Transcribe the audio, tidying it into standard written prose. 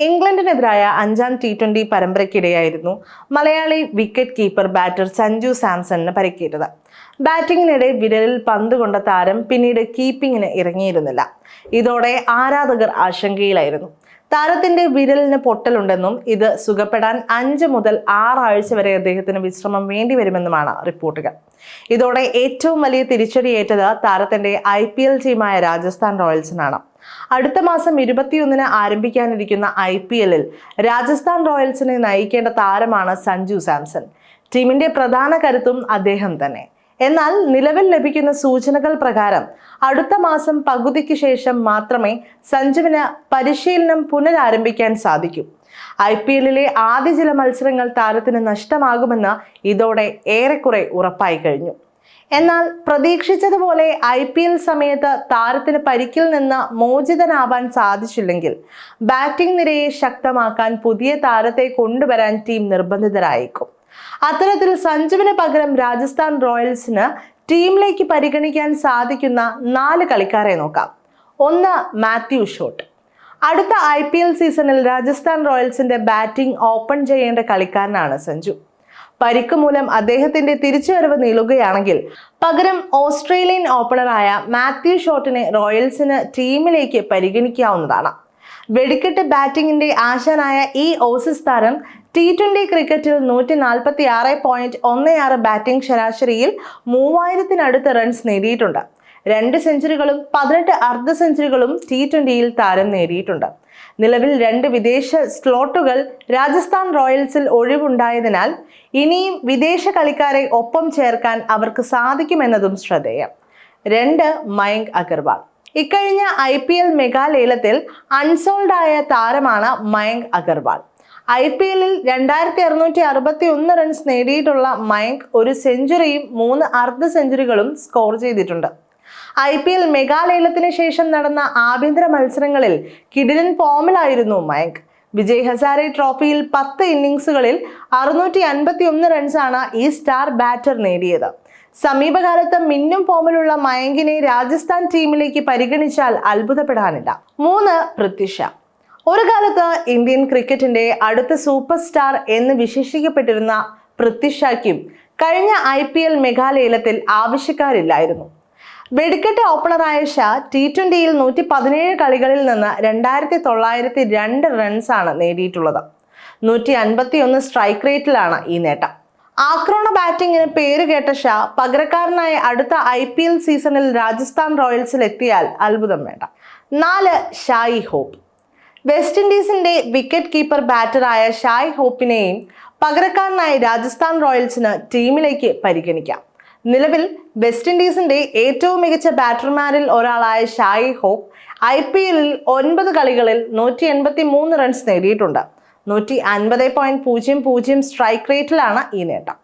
ഇംഗ്ലണ്ടിനെതിരായ 5ാം T20 പരമ്പരയ്ക്കിടെയായിരുന്നു Malayali wicket keeper batter Sanju സാംസണിന് പരിക്കേറ്റത്. ബാറ്റിംഗിനിടെ വിരലിൽ പന്ത് കൊണ്ട താരം പിന്നീട് കീപ്പിങ്ങിന് ഇറങ്ങിയിരുന്നില്ല. ഇതോടെ ആരാധകർ ആശങ്കയിലായിരുന്നു. താരത്തിന്റെ വിരലിന് പൊട്ടലുണ്ടെന്നും ഇത് സുഖപ്പെടാൻ 5 മുതൽ 6 ആഴ്ച വരെ അദ്ദേഹത്തിന് വിശ്രമം വേണ്ടിവരുമെന്നുമാണ് റിപ്പോർട്ടുകൾ. ഇതോടെ ഏറ്റവും വലിയ തിരിച്ചടിയേറ്റത് താരത്തിന്റെ IPL ടീമായ രാജസ്ഥാൻ റോയൽസിനാണ്. അടുത്ത മാസം 21-ന് ആരംഭിക്കാനിരിക്കുന്ന IPL-ൽ രാജസ്ഥാൻ റോയൽസിനെ നയിക്കേണ്ട താരമാണ് സഞ്ജു സാംസൺ. ടീമിന്റെ പ്രധാന കരുത്തും അദ്ദേഹം തന്നെ. എന്നാൽ നിലവിൽ ലഭിക്കുന്ന സൂചനകൾ പ്രകാരം അടുത്ത മാസം പകുതിക്ക് ശേഷം മാത്രമേ സഞ്ജുവിന് പരിശീലനം പുനരാരംഭിക്കാൻ സാധിക്കൂ. IPL-ലെ ആദ്യ ചില മത്സരങ്ങൾ താരത്തിന് നഷ്ടമാകുമെന്ന് ഇതോടെ ഏറെക്കുറെ ഉറപ്പായി കഴിഞ്ഞു. എന്നാൽ പ്രതീക്ഷിച്ചതുപോലെ IPL സമയത്ത് താരത്തിന് പരിക്കിൽ നിന്ന് മോചിതനാവാൻ സാധിച്ചില്ലെങ്കിൽ ബാറ്റിംഗ് നിരയെ ശക്തമാക്കാൻ പുതിയ താരത്തെ കൊണ്ടുവരാൻ ടീം നിർബന്ധിതരായേക്കും. അത്തരത്തിൽ സഞ്ജുവിന് പകരം രാജസ്ഥാൻ റോയൽസിന് ടീമിലേക്ക് പരിഗണിക്കാൻ സാധിക്കുന്ന 4 കളിക്കാരെ നോക്കാം. 1. Matthew Short. അടുത്ത IPL സീസണിൽ രാജസ്ഥാൻ റോയൽസിന്റെ ബാറ്റിംഗ് ഓപ്പൺ ചെയ്യേണ്ട കളിക്കാരനാണ് സഞ്ജു. പരിക്ക് മൂലം അദ്ദേഹത്തിന്റെ തിരിച്ചുവരവ് നീളുകയാണെങ്കിൽ പകരം ഓസ്ട്രേലിയൻ ഓപ്പണറായ മാത്യു ഷോട്ടിനെ റോയൽസിന് ടീമിലേക്ക് പരിഗണിക്കാവുന്നതാണ്. വെടിക്കെട്ട് ബാറ്റിംഗിന്റെ ആശാനായ ഈ ഓസീസ് താരം T20 ക്രിക്കറ്റിൽ 146.16 ബാറ്റിംഗ് ശരാശരിയിൽ 3000-നടുത്ത് റൺസ് നേടിയിട്ടുണ്ട്. 2 സെഞ്ചുറികളും 18 അർദ്ധ സെഞ്ചുറികളും T20-യിൽ താരം നേടിയിട്ടുണ്ട്. നിലവിൽ 2 വിദേശ സ്ലോട്ടുകൾ രാജസ്ഥാൻ റോയൽസിൽ ഒഴിവുണ്ടായതിനാൽ ഇനിയും വിദേശ കളിക്കാരെ ഒപ്പം ചേർക്കാൻ അവർക്ക് സാധിക്കുമെന്നതും ശ്രദ്ധേയം. 2. മയങ്ക് അഗർവാൾ. ഇക്കഴിഞ്ഞ IPL മെഗാലേലത്തിൽ അൺസോൾഡ് ആയ താരമാണ് മയങ്ക് അഗർവാൾ. IPL-ൽ 2661 റൺസ് നേടിയിട്ടുള്ള മയങ്ക് ഒരു സെഞ്ചുറിയും 3 അർദ്ധ സെഞ്ചുറികളും സ്കോർ ചെയ്തിട്ടുണ്ട്. IPL മെഗാലേലത്തിന് ശേഷം നടന്ന ആഭ്യന്തര മത്സരങ്ങളിൽ കിടിലൻ ഫോമിലായിരുന്നു മയങ്ക്. വിജയ് ഹസാരെ ട്രോഫിയിൽ 10 ഇന്നിംഗ്സുകളിൽ 651 റൺസാണ് ഈ സ്റ്റാർ ബാറ്റർ നേടിയത്. സമീപകാലത്ത് മിന്നും ഫോമിലുള്ള മയങ്കിനെ രാജസ്ഥാൻ ടീമിലേക്ക് പരിഗണിച്ചാൽ അത്ഭുതപ്പെടാനില്ല. 3. പൃഥ്വി ഷാ. ഒരു കാലത്ത് ഇന്ത്യൻ ക്രിക്കറ്റിന്റെ അടുത്ത സൂപ്പർ സ്റ്റാർ എന്ന് വിശേഷിക്കപ്പെട്ടിരുന്ന പൃഥ്വി ഷായ്ക്കും കഴിഞ്ഞ IPL മെഗാലേലത്തിൽ ആവശ്യക്കാരില്ലായിരുന്നു. വെടിക്കെട്ട് ഓപ്പണറായ ഷാ T20-യിൽ 117 കളികളിൽ നിന്ന് 2902 റൺസാണ് നേടിയിട്ടുള്ളത്. 151 സ്ട്രൈക്ക് റേറ്റിലാണ് ഈ നേട്ടം. ആക്രമണ ബാറ്റിംഗിന് പേരുകേട്ട ഷാ പകരക്കാരനായ അടുത്ത IPL സീസണിൽ രാജസ്ഥാൻ റോയൽസിൽ എത്തിയാൽ അത്ഭുതം വേണ്ട. 4. Shaji hope. West ഇൻഡീസിന്റെ wicket keeper ബാറ്ററായ Shaji ഹോപ്പിനെയും പകരക്കാരനായി രാജസ്ഥാൻ റോയൽസിന് ടീമിലേക്ക് പരിഗണിക്കാം. നിലവിൽ വെസ്റ്റ് ഇൻഡീസിന്റെ ഏറ്റവും മികച്ച ബാറ്റർമാരിൽ ഒരാളായ ഷായി ഹോപ്പ് IPL-ൽ 9 കളികളിൽ 183 റൺസ് നേടിയിട്ടുണ്ട്. 150.00 സ്ട്രൈക്ക് റേറ്റിലാണ് ഈ നേട്ടം.